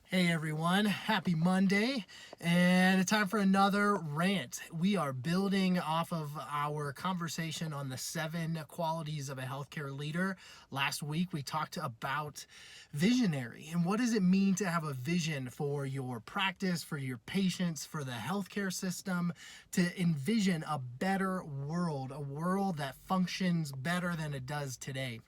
Hey everyone, happy Monday, and it's time for another rant. We are building off of our conversation on the 7 qualities of a healthcare leader. Last week we talked about visionary and what does it mean to have a vision for your practice, for your patients, for the healthcare system, to envision a better world, a world that functions better than it does today.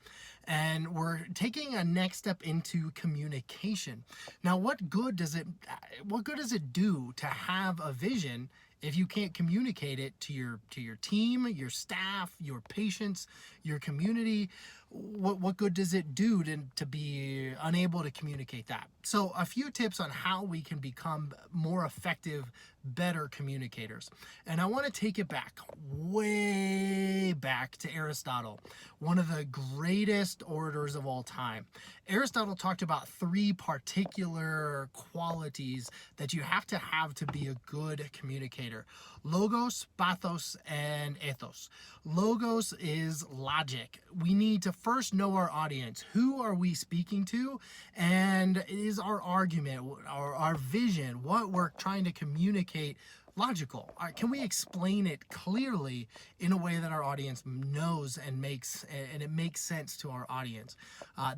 And we're taking a next step into communication. Now, what good does it do to have a vision if you can't communicate it to your team, your staff, your patients, your community? What good does it do to be unable to communicate that? So a few tips on how we can become more effective, better communicators. And I want to take it back, way back to Aristotle, one of the greatest orators of all time. Aristotle talked about 3 particular qualities that you have to be a good communicator: logos, pathos, and ethos. Logos is logic. We need to first know our audience. Who are we speaking to? And is our argument, our vision, what we're trying to communicate, logical? Can we explain it clearly in a way that our audience knows and it makes sense to our audience?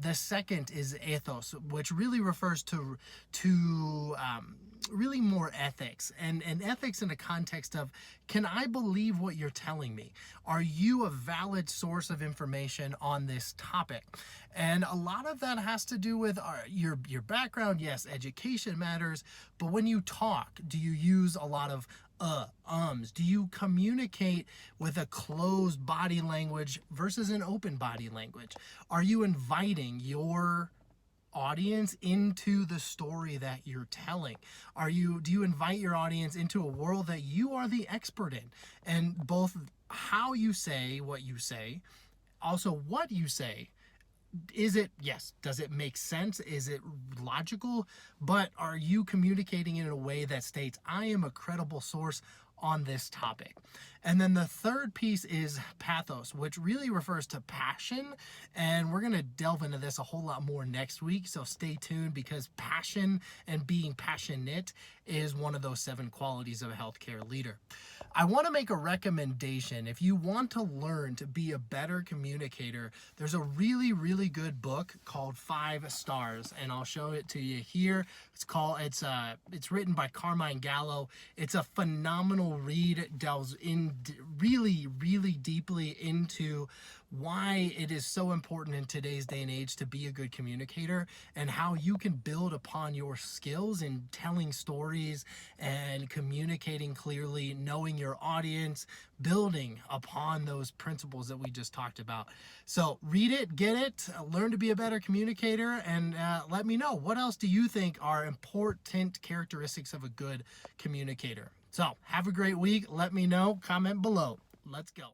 The second is ethos, which really refers to really more ethics, and ethics in the context of, can I believe what you're telling me? Are you a valid source of information on this topic? And a lot of that has to do with your background. Yes, education matters, but when you talk, do you use a lot of ums? Do you communicate with a closed body language versus an open body language? Are you inviting your audience into the story that you're telling? Do you invite your audience into a world that you are the expert in? And both how you say what you say, also what you say, does it make sense? Is it logical? But are you communicating it in a way that states, I am a credible source on this topic? And then the third piece is pathos, which really refers to passion. And we're going to delve into this a whole lot more next week. So stay tuned, because passion and being passionate is one of those 7 qualities of a healthcare leader. I want to make a recommendation. If you want to learn to be a better communicator, there's a really, really good book called 5 Stars, and I'll show it to you here. It's written by Carmine Gallo. It's a phenomenal read. It delves in really, really deeply into why it is so important in today's day and age to be a good communicator, and how you can build upon your skills in telling stories and communicating clearly, knowing your audience, building upon those principles that we just talked about. So read it, get it, learn to be a better communicator, and let me know, what else do you think are important characteristics of a good communicator? So have a great week. Let me know. Comment below. Let's go.